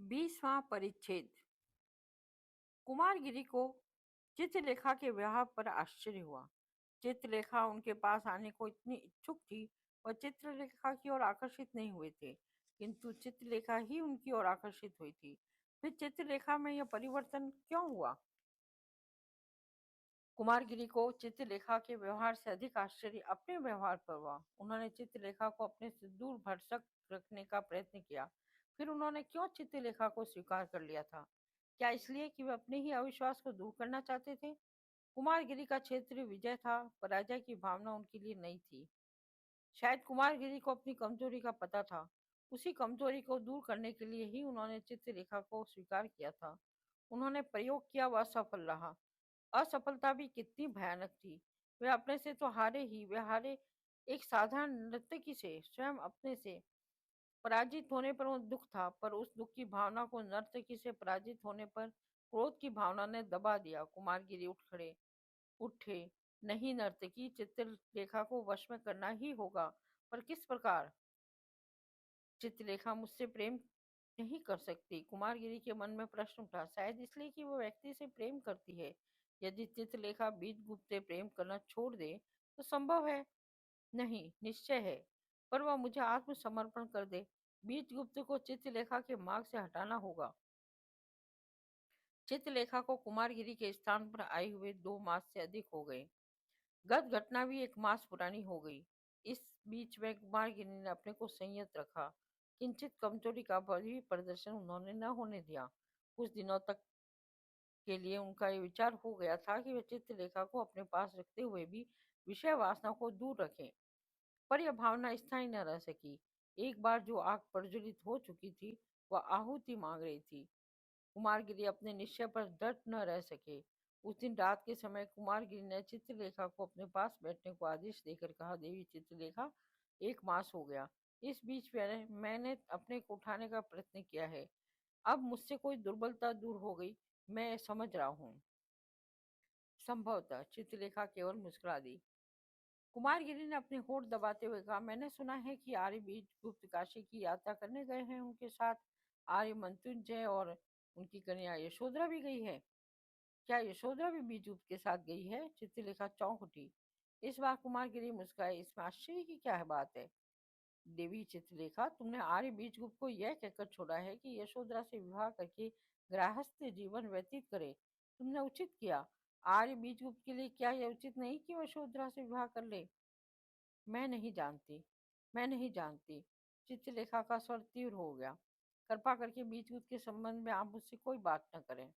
20वां परिच्छेद। कुमारगिरी को चित्रलेखा के व्यवहार पर आश्चर्य हुआ। चित्रलेखा उनके पास आने को इतनी इच्छुक थी, वह चित्रलेखा की ओर आकर्षित नहीं हुए थे, किंतु चित्रलेखा ही उनकी ओर आकर्षित हुई थी। फिर चित्रलेखा में यह परिवर्तन क्यों हुआ? कुमारगिरी को चित्रलेखा के व्यवहार से अधिक आश्चर्य अपने व्यवहार पर हुआ। उन्होंने चित्रलेखा को अपने से दूर भरसक रखने का प्रयत्न किया। फिर उन्होंने क्यों चित्रलेखा को स्वीकार कर लिया था? क्या इसलिए कि वे अपने ही अविश्वास को दूर करना चाहते थे? कुमारगिरी का क्षेत्र विजय था, पराजय की भावना उनके लिए नहीं थी। शायद कुमारगिरी को अपनी कमजोरी का पता था। उसी कमजोरी को दूर करने के लिए ही उन्होंने चित्रलेखा को स्वीकार किया था। उन्होंने प्रयोग किया, वह असफल रहा। असफलता भी कितनी भयानक थी। वे अपने से तो हारे ही, वे हारे एक साधारण नर्तकी से, स्वयं अपने से। पराजित होने पर उन्हें दुख था, पर उस दुख की भावना को नर्तकी से पराजित होने पर क्रोध की भावना ने दबा दिया। कुमारगिरी उठे। नहीं नर्तकी, चित्रलेखा को वश में करना ही होगा, पर किस प्रकार? चित्रलेखा मुझसे प्रेम नहीं कर सकती। कुमारगिरी के मन में प्रश्न उठा। शायद इसलिए कि वो व्यक्ति से प्रेम करती है। यदि चित्रलेखा बीजगुप्त से प्रेम करना छोड़ दे तो संभव है? नहीं, निश्चय है। पर वह मुझे आत्मसमर्पण कर दे। बीजगुप्त को चित्रलेखा के मार्ग से हटाना होगा। चित्रलेखा को कुमारगिरी के स्थान पर आए हुए 2 मास से अधिक हो गए। गत घटना भी 1 मास पुरानी हो गई। इस बीच में कुमारगिरी ने अपने को संयत रखा। किंचित कमजोरी का भी प्रदर्शन उन्होंने न होने दिया। कुछ दिनों तक के लिए उनका ये विचार हो गया था कि वे चित्रलेखा को अपने पास रखते हुए भी विषय वासना को दूर रखें, पर यह भावना स्थायी न रह सकी। एक बार जो आग प्रज्वलित हो चुकी थी, वह आहुति मांग रही थी। कुमारगिरी अपने निश्चय पर डट न रह सके। उस दिन रात के समय कुमारगिरी ने चित्रलेखा को अपने पास बैठने को आदेश देकर कहा, देवी चित्रलेखा, 1 मास हो गया। इस बीच मैंने अपने को उठाने का प्रयत्न किया है। अब मुझसे कोई दुर्बलता दूर हो गई, मैं समझ रहा हूँ। संभवतः चित्रलेखा केवल मुस्कुरा दी। कुमारगिरी ने अपने होंठ दबाते हुए कहा, मैंने सुना है कि आर्य बीज गुप्त काशी की यात्रा करने गए हैं। उनके साथ आर्य मृत्युंजय और उनकी कन्या यशोधरा भी गई है। क्या यशोधरा भी बीजगुप्त के साथ गई है? चित्रलेखा चौंक उठी। इस बार कुमारगिरी मुस्कुराए। इसमें आश्चर्य की क्या है बात है? देवी चित्रलेखा, तुमने आर्य बीजगुप्त को यह कहकर छोड़ा है कि यशोधरा से विवाह करके गृहस्थ जीवन व्यतीत करे। तुमने उचित किया। आर्य बीजगुप्त के लिए क्या यह उचित नहीं कि वह यशोधरा से विवाह कर ले? मैं नहीं जानती, मैं नहीं जानती। चित्रलेखा का स्वर तीव्र हो गया। कृपा करके बीजगुप्त के संबंध में आप मुझसे कोई बात न करें।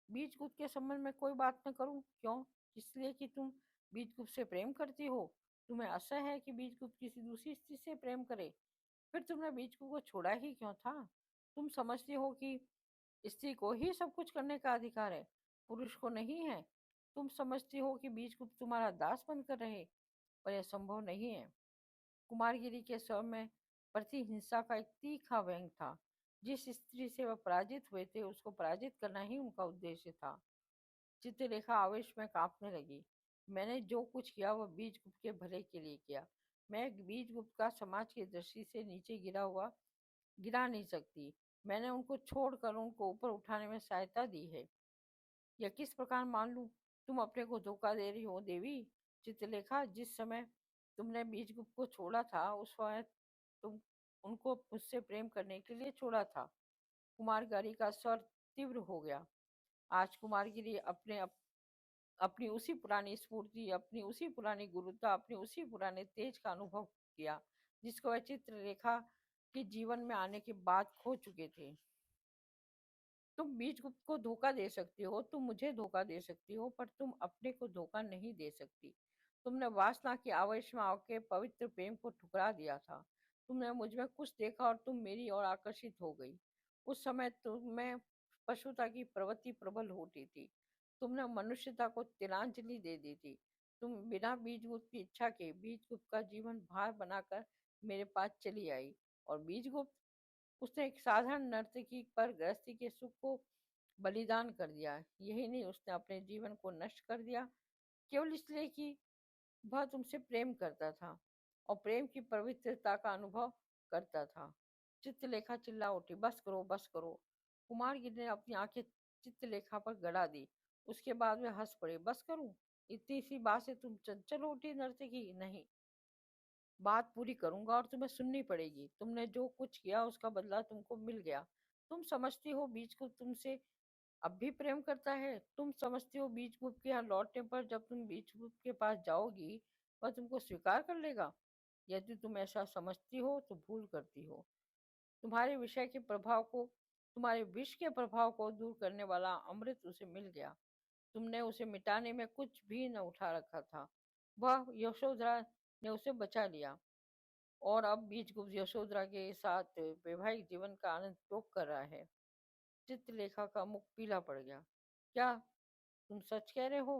बीजगुप्त के संबंध में कोई बात न करूं? क्यों? इसलिए कि तुम बीजगुप्त से प्रेम करती हो। तुम्हें आशा है कि बीजगुप्त किसी दूसरी स्त्री से प्रेम करे। फिर तुमने बीजगुप्त को छोड़ा ही क्यों था? तुम समझती हो कि स्त्री को ही सब कुछ करने का अधिकार है, पुरुष को नहीं है। तुम समझती हो कि बीजगुप्त तुम्हारा दास बनकर रहे, पर यह संभव नहीं है। कुमारगिरी के स्वर में प्रतिहिंसा का एक तीखा व्यंग था। जिस स्त्री से वह पराजित हुए थे, उसको पराजित करना ही उनका उद्देश्य था। चित्रलेखा आवेश में कांपने लगी। मैंने जो कुछ किया वह बीजगुप्त के भले के लिए किया। मैं बीजगुप्त का समाज की दृष्टि से नीचे गिरा नहीं सकती। मैंने उनको छोड़कर उनको ऊपर उठाने में सहायता दी है। यह किस प्रकार मान लूं? तुम अपने को धोखा दे रही हो देवी चित्रलेखा। जिस समय तुमने बीजगुप्त को छोड़ा था, उस समय तुम उनको मुझसे प्रेम करने के लिए छोड़ा था। कुमारगिरी का स्वर तीव्र हो गया। आज कुमारगिरी अपनी उसी पुरानी स्फूर्ति, अपनी उसी पुरानी गुरुता, अपने उसी पुराने तेज का अनुभव किया, जिसको वह चित्रलेखा के जीवन में आने के बाद खो चुके थे। तुम बीजगुप्त को धोखा दे सकती हो, तुम मुझे धोखा दे सकती हो, पर तुम अपने को धोखा नहीं दे सकती। तुमने वासना के आवेश में आके पवित्र प्रेम को ठुकरा दिया था। तुमने मुझ में कुछ देखा और तुम मेरी ओर आकर्षित हो गई। उस समय तुम्हें पशुता की प्रवृत्ति प्रबल होती थी। तुमने मनुष्यता को तिलांजलि दे दी थी। तुम बिना बीजगुप्त की इच्छा के बीजगुप्त का जीवन भार बनाकर मेरे पास चली आई। और बीजगुप्त, उसने एक साधारण नर्तकी पर गृहस्थी के सुख को बलिदान कर दिया। यही नहीं, उसने अपने जीवन को नष्ट कर दिया, केवल इसलिए कि वह तुमसे प्रेम करता था और प्रेम की पवित्रता का अनुभव करता था। चित्रलेखा चिल्ला उठी, बस करो बस करो। कुमारगिरी ने अपनी आंखें चित्रलेखा पर गड़ा दी। उसके बाद वे हंस पड़े। बस करूं? इतनी सी बात से तुम चंचल उठी नर्तकी? नहीं, बात पूरी करूंगा और तुम्हें सुननी पड़ेगी। तुमने जो कुछ किया उसका बदला तुमको मिल गया। तुम समझती हो बीच को तुमसे अब भी प्रेम करता है? तुम समझती हो बीच गुप्त के यहाँ लौटने पर जब तुम बीच गुप्त के पास जाओगी वह तुमको स्वीकार कर लेगा? यदि तुम ऐसा समझती हो तो भूल करती हो। तुम्हारे विषय के प्रभाव को तुम्हारे विष के प्रभाव को दूर करने वाला अमृत उसे मिल गया। तुमने उसे मिटाने में कुछ भी न उठा रखा था। वह यशोधरा ने उसे बचा लिया और अब बीजगुप्त यशोधरा के साथ वैवाहिक जीवन का आनंद भोग कर रहा है। चित्रलेखा का मुख पीला पड़ गया। क्या तुम सच कह रहे हो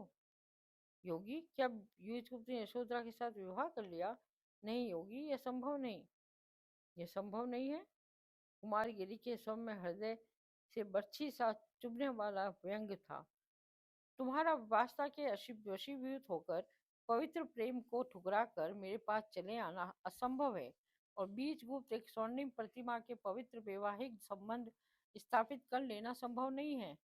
योगी? क्या बीजगुप्त ने यशोधरा के साथ विवाह कर लिया? नहीं योगी, यह संभव नहीं। यह संभव नहीं है। कुमार गिरी के स्वर में हृदय से बर्छी सा चुभने वाला व्यंग था। तुम्हारा वास्ता के वशीभूत होकर पवित्र प्रेम को ठुकरा कर मेरे पास चले आना असंभव है, और बीच गुप्त एक स्वर्णिम प्रतिमा के पवित्र वैवाहिक संबंध स्थापित कर लेना संभव नहीं है।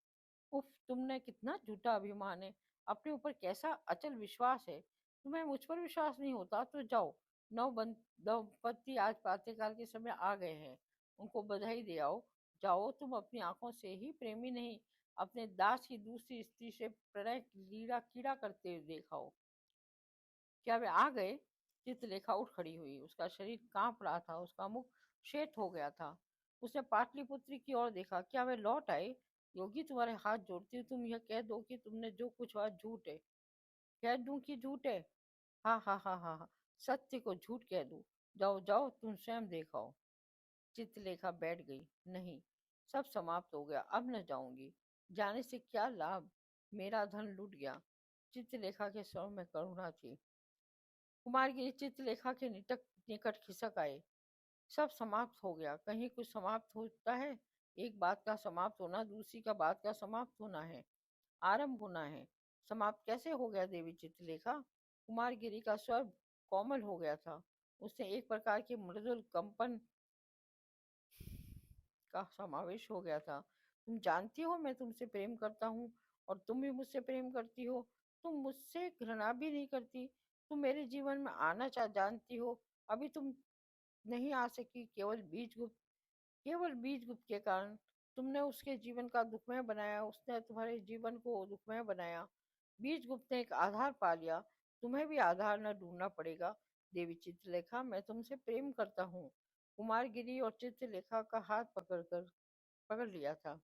उफ, तुमने कितना झूठा अभिमान है। अपने ऊपर कैसा अचल विश्वास है। तुम्हें मुझ पर विश्वास नहीं होता तो जाओ। दंपति आज प्रातःकाल के समय आ गए हैं, उनको बधाई दे आओ। जाओ, तुम अपनी आंखों से ही प्रेमी नहीं, अपने दास की दूसरी स्त्री से प्रणय लीला कीड़ा करते हुए देखाओ। क्या वे आ गए? चित्रलेखा उठ खड़ी हुई। उसका शरीर कांप रहा था, उसका मुख श्वेत हो गया था। उसने पाटलिपुत्री की ओर देखा। क्या वे लौट आए? योगी, तुम्हारे हाथ जोड़ती हूँ, तुम यह कह दो कि तुमने जो कुछ हुआ झूठ है। कह दूं कि झूठ है? हाँ हाँ हाँ हाँ हाँ, सत्य को झूठ कह दूं? जाओ जाओ, तुम स्वयं देखाओ। चित्रलेखा बैठ गई। नहीं, सब समाप्त हो गया, अब न जाऊंगी। जाने से क्या लाभ? मेरा धन लूट गया। चित्रलेखा के स्वर में करुणा थी। कुमारगिरी चित्रलेखा के निकट निकट खिसक आए। सब समाप्त हो गया। कहीं कुछ समाप्त होता है? एक बात का समाप्त होना दूसरी का बात का समाप्त होना है, आरंभ होना है। समाप्त कैसे हो गया देवी चित्रलेखा? कुमारगिरी का स्वर कोमल हो गया था। उसने एक प्रकार के मृदुल कंपन का समावेश हो गया था। तुम जानती हो मैं तुमसे प्रेम करता हूँ, और तुम भी मुझसे प्रेम करती हो। तुम मुझसे घृणा भी नहीं करती। तुम मेरे जीवन में आना चाह जानती हो। अभी तुम नहीं आ सकी, केवल बीज गुप्त के कारण। तुमने उसके जीवन का दुखमय बनाया, उसने तुम्हारे जीवन को दुखमय बनाया। बीज गुप्त ने एक आधार पा लिया। तुम्हें भी आधार न ढूंढना पड़ेगा। देवी चित्रलेखा, मैं तुमसे प्रेम करता हूँ। कुमारगिरी और चित्रलेखा का हाथ पकड़ लिया था।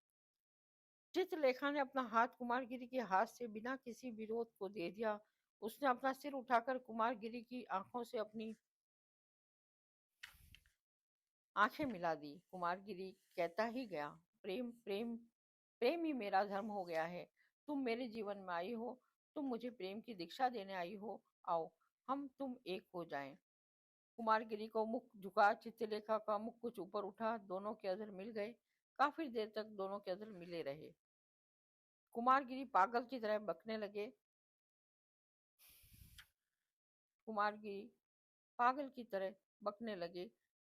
चित्रलेखा ने अपना हाथ कुमारगिरी के हाथ से बिना किसी विरोध को दे दिया। उसने अपना सिर उठाकर कुमारगिरी की आंखों से अपनी आंखें मिला दी। कुमारगिरी कहता ही गया, प्रेम प्रेम प्रेम ही मेरा धर्म हो गया है। तुम मेरे जीवन में आई हो, तुम मुझे प्रेम की दीक्षा देने आई हो। आओ, हम तुम एक हो जाएं। कुमारगिरी को मुख झुका। चित्रलेखा का मुख कुछ ऊपर उठा। दोनों के अधर मिल गए। काफी देर तक दोनों के अधर मिले रहे। कुमारगिरी पागल की तरह बकने लगे। कुमारगिरी पागल की तरह बकने लगे।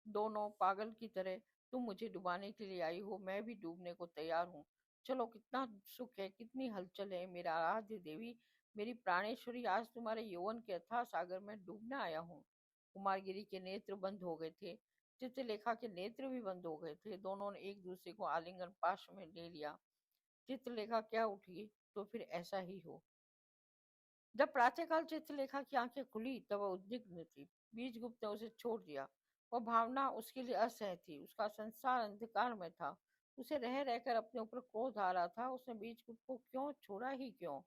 दोनों पागल की तरह। तुम मुझे डुबाने के लिए आई हो, मैं भी डूबने को तैयार हूँ। चलो, कितना सुख है, कितनी हलचल है। मेरा आराध्य देवी, मेरी प्राणेश्वरी, आज तुम्हारे यौवन के अथाह सागर में डूबने आया हूँ। कुमारगिरी के नेत्र बंद हो गए थे। चित्रलेखा के नेत्र भी बंद हो गए थे। दोनों ने एक दूसरे को आलिंगन पाश में ले लिया। चित्रलेखा क्या उठी तो फिर ऐसा ही हो। जब प्रातःकाल चित्रलेखा की आंखें खुली तब वह उद्विग्न थी। बीजगुप्त ने उसे छोड़ दिया। वह भावना उसके लिए असह्य थी। उसका संसार अंधकार में था। उसे रह रहकर अपने ऊपर क्रोध आ रहा था। उसने बीजगुप्त को क्यों छोड़ा ही क्यों?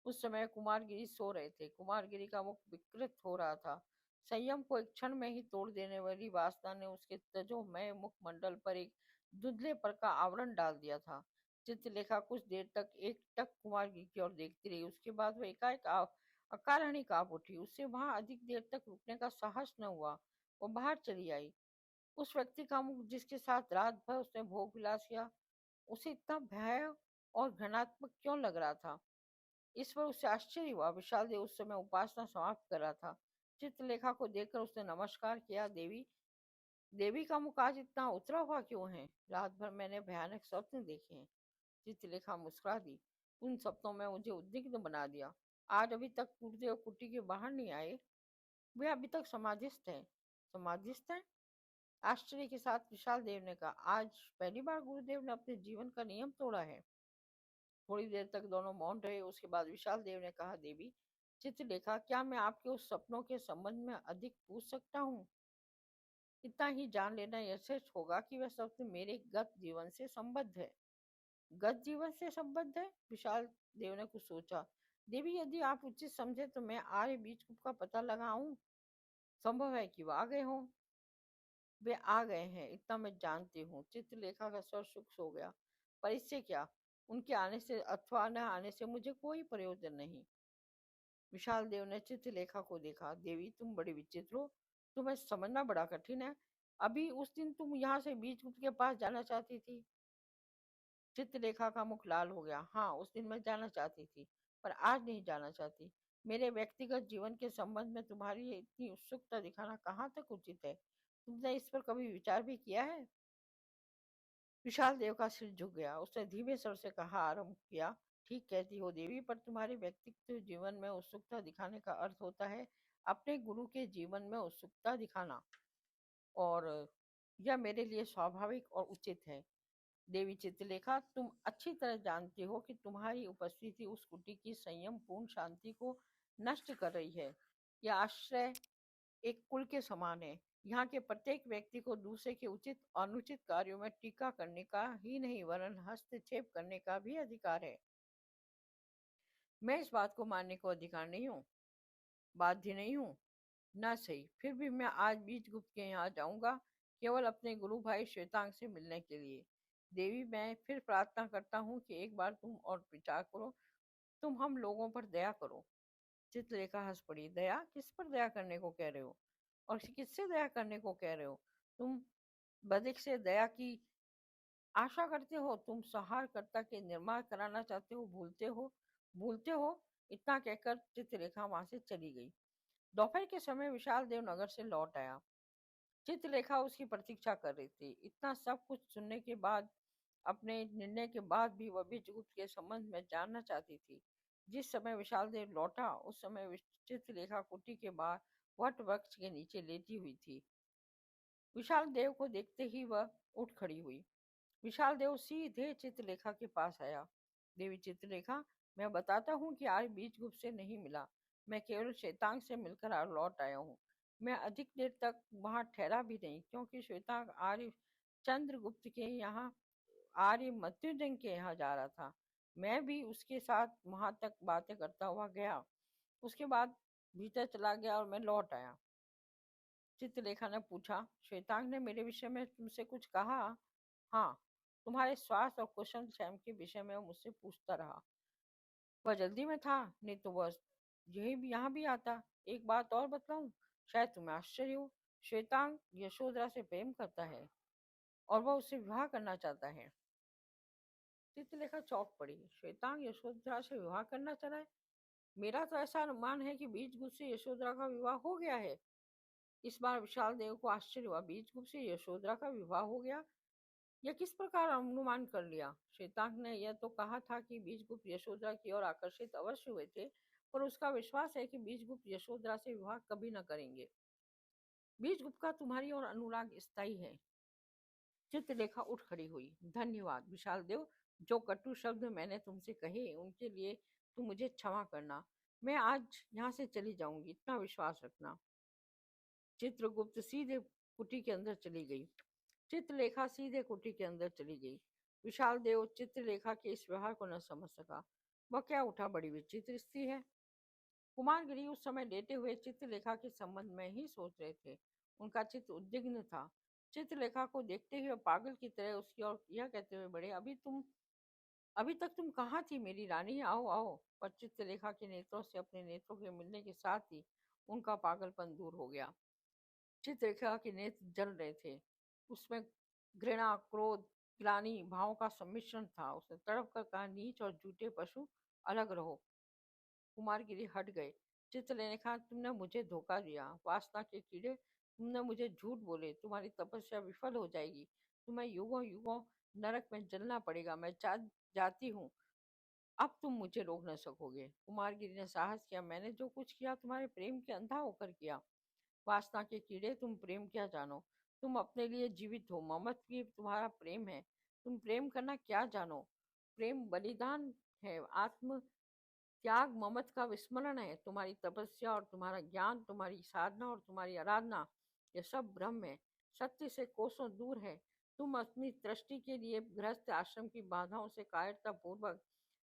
उस समय कुमारगिरी सो रहे थे। कुमारगिरी का मुख विकृत हो रहा था। संयम को एक क्षण में ही तोड़ देने वाली वासना ने उसके तेजोमय मुखमंडल पर एक धुंधले पर का आवरण डाल दिया था। चित्रलेखा कुछ देर तक एकटक कुमारगिरी की ओर देखती रही। उसके बाद वह एकाएक अकारण ही कांप उठी। उससे वहां अधिक देर तक रुकने का साहस न हुआ। वो बाहर चली आई। उस व्यक्ति का मुख जिसके साथ रात भर उसने भोग विलास किया, उसे इतना भय और घृणात्मक क्यों लग रहा था? इस पर उससे आश्चर्य हुआ। विशाल देव उस समय उपासना समाप्त कर रहा था। चित्रलेखा को देखकर उसने नमस्कार किया। देवी, देवी का मुख आज इतना उतरा हुआ क्यों है? रात भर मैंने भयानक स्वप्न देखे हैं। चित्रलेखा मुस्कुरा दी। उन सपनों में मुझे उद्विग्न बना दिया। आज अभी तक गुरुदेव कुटी के बाहर नहीं आए। वे अभी तक समाधिस्थ हैं। समाधिस्थ हैं? आश्चर्य के साथ विशाल देव ने कहा, आज पहली बार गुरुदेव ने अपने जीवन का नियम तोड़ा है। थोड़ी देर तक दोनों मौन रहे। उसके बाद विशाल देव ने कहा, देवी चित्रलेखा, क्या मैं आपके उस सपनों के संबंध में अधिक पूछ सकता हूँ? इतना ही जान लेना यथेष्ट होगा कि वह सपने मेरे गत जीवन से संबद्ध है। गत जीवन से संबद्ध है? विशाल देव ने कुछ सोचा। देवी, यदि आप उचित समझे तो मैं आर्य बीजगुप्त का पता लगाऊं। संभव है कि वह आ गए हों। वे आ गए हैं, इतना मैं जानती हूँ। चित्रलेखा का स्वर सूक्ष्म हो गया। पर इससे क्या? उनके आने से अथवा न आने से मुझे कोई प्रयोजन नहीं। विशाल देव ने चित्रलेखा को देखा। देवी, तुम बड़ी विचित्र हो। तुम्हें समझना बड़ा कठिन है। अभी उस दिन तुम यहाँ से बीजगुप्त के पास जाना चाहती थी। चित्रलेखा का मुख लाल हो गया। हाँ, उस दिन मैं जाना चाहती थी, पर आज नहीं जाना चाहती। मेरे व्यक्तिगत जीवन के संबंध में तुम्हारी ये इतनी उत्सुकता दिखाना कहाँ तक उचित है? तुमने इस पर कभी विचार भी किया है? विशाल देव का सिर झुक गया। उसने धीमे स्वर से कहा आरंभ किया, ठीक कहती हो देवी, पर तुम्हारे व्यक्तिगत जीवन में उत्सुकता दिखाने का अर्थ होता है अपने गुरु के जीवन में उत्सुकता दिखाना, और यह मेरे लिए स्वाभाविक और उचित है। देवी चित्रलेखा, तुम अच्छी तरह जानती हो कि तुम्हारी उपस्थिति उस कुटी की संयम पूर्ण शांति को नष्ट कर रही है। यह आश्रय एक कुल के समान है। यहाँ के प्रत्येक व्यक्ति को दूसरे के उचित और अनुचित कार्यों में टीका करने का ही नहीं, वरन हस्तक्षेप करने का भी अधिकार है। मैं इस बात को मानने को अधिकार नहीं हूँ, बाध्य नहीं हूँ। ना सही, फिर भी मैं आज बीजगुप्त के यहाँ जाऊंगा, केवल अपने गुरु भाई श्वेतांग से मिलने के लिए। देवी, मैं फिर प्रार्थना करता हूँ कि एक बार तुम और विचार करो। तुम हम लोगों पर दया करो। चित्रलेखा हंस पड़ी। दया? किस पर दया करने को कह रहे हो? और किससे दया करने को कह रहे हो? तुम बदिक से दया की आशा करते हो? तुम संहारकर्ता के निर्माण कराना चाहते हो? भूलते हो, भूलते हो। इतना कहकर चित्रलेखा वहां से चली गई। दोपहर के समय विशाल देव नगर से लौट आया। चित्रलेखा उसकी प्रतीक्षा कर रही थी। इतना सब कुछ सुनने के बाद, अपने निर्णय के बाद भी वह बीजगुप्त के संबंध में जानना चाहती थी। जिस समय विशाल देव लौटा, उस समय चित्रलेखा कुटी के बाहर वट वृक्ष के नीचे लेटी हुई थी। विशाल देव को देखते ही वह उठ खड़ी हुई। विशाल देव सीधे चित्रलेखा के पास आया। देवी चित्रलेखा, मैं बताता हूँ कि आज बीजगुप्त से नहीं मिला। मैं केवल श्वेतांग से मिलकर लौट आया हूँ। मैं अधिक देर तक वहां ठहरा भी नहीं, क्योंकि श्वेतांग आर्य चंद्रगुप्त के यहाँ, आर्य मृत्युंजय के यहाँ जा रहा था। मैं भी उसके साथ वहां तक बातें करता हुआ गया। उसके बाद भीतर चला गया और मैं लौट आया। चित्रलेखा ने पूछा, श्वेतांग ने मेरे विषय में तुमसे कुछ कहा? हाँ, तुम्हारे स्वास्थ्य और कुशल क्षेम के विषय में वो मुझसे पूछता रहा। वह जल्दी में था, नहीं तो वह यही भी यहाँ भी आता। एक बात और बतलाऊं, शायद तुम्हें आश्चर्य हो। श्वेतांग यशोधरा से प्रेम करता है और वह उससे विवाह करना चाहता है। चित्रलेखा चौंक पड़ी। श्वेतांग यशोधरा से विवाह करना चाह रहा है? मेरा तो ऐसा अनुमान है कि बीजगुप्त से यशोधरा का विवाह हो गया है। इस बार विशाल देव को आश्चर्य हुआ। बीजगुप्त से यशोधरा का विवाह हो गया? यह किस प्रकार अनुमान कर लिया? श्वेतांग ने यह तो कहा था कि बीजगुप्त यशोधरा की ओर आकर्षित अवश्य हुए थे, पर उसका विश्वास है कि बीजगुप्त यशोधरा से विवाह कभी न करेंगे। बीजगुप्त का तुम्हारी ओर अनुराग स्थायी है। चित्रलेखा उठ खड़ी हुई। धन्यवाद विशाल देव। जो कटु शब्द मैंने तुमसे कहे, उनके लिए तुम मुझे क्षमा करना। मैं आज यहाँ से चली जाऊंगी, इतना विश्वास रखना। चित्रगुप्त सीधे कुटी के अंदर चली गई। चित्रलेखा सीधे कुटी के अंदर चली गई। विशाल देव चित्रलेखा के इस व्यवहार को न समझ सका। वह क्या उठा, बड़ी विचित्र स्त्री है। कुमारगिरी उस समय लेटे हुए चित्रलेखा के संबंध में ही सोच रहे थे। उनका चित्त उद्विग्न था। चित्रलेखा को देखते ही वह पागल की तरह उसकी ओर यह कहते हुए बढ़े, अभी तक तुम कहाँ थी मेरी रानी, आओ आओ। पर चित्रलेखा के नेत्रों से अपने नेत्रों के मिलने के साथ ही उनका पागलपन दूर हो गया। चित्रलेखा के नेत्र जल रहे थे। उसमें घृणा, क्रोध, ग्लानि भावों का सम्मिश्रण था। उसने तड़प कर कहा, नीच और झूठे पशु, अलग रहो। कुमारगिरी हट गए। चित्रलेखा, तुमने मुझे धोखा दिया। वासना के कीड़े तुमने मुझे झूठ बोले, तुम्हारी तपस्या विफल हो जाएगी, तुम्हें युगों युगों नरक में जलना पड़ेगा। मैं जाती हूँ, अब तुम मुझे रोक न सकोगे। कुमारगिरी ने साहस किया, मैंने जो कुछ किया तुम्हारे प्रेम के अंधा होकर किया। वासना के कीड़े, तुम प्रेम क्या जानो? तुम अपने लिए जीवित हो, ममत्व की तुम्हारा प्रेम है। तुम प्रेम करना क्या जानो? प्रेम बलिदान है, आत्म त्याग ममत्व का विस्मरण है। तुम्हारी तपस्या और तुम्हारा ज्ञान, तुम्हारी साधना और तुम्हारी आराधना, यह सब भ्रम है, सत्य से कोसों दूर है। तुम अपनी दृष्टि के लिए गृहस्थ आश्रम की बाधाओं से कायरता पूर्वक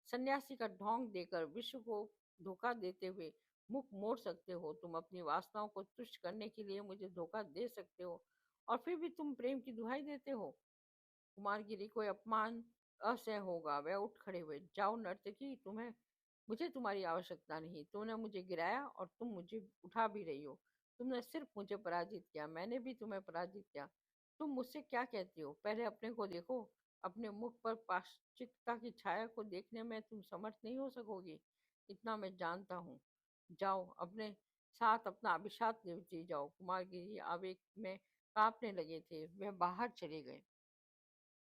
सन्यासी का ढोंग देकर विश्व को धोखा देते हुए मुख मोड़ सकते हो। तुम अपनी वासनाओं को तुष्ट करने के लिए मुझे धोखा दे सकते हो, और फिर भी तुम प्रेम की दुहाई देते हो। कुमारगिरी को अपमान असह्य होगा। वह उठ खड़े हुए, जाओ नर्तकी, तुम्हें मुझे तुम्हारी आवश्यकता नहीं। तुमने मुझे गिराया और तुम मुझे उठा भी रही हो। तुमने सिर्फ मुझे पराजित किया, मैंने भी तुम्हें पराजित किया। तुम मुझसे क्या कहती हो? पहले अपने को देखो। अपने मुख पर पाश्चात्यता की छाया को देखने में तुम समर्थ नहीं हो सकोगी, इतना मैं जानता हूँ। जाओ, अपने साथ अपना अभिशाप लेती जाओ। कुमारगिरी आवेग में कांपने लगे थे, वह बाहर चले गए।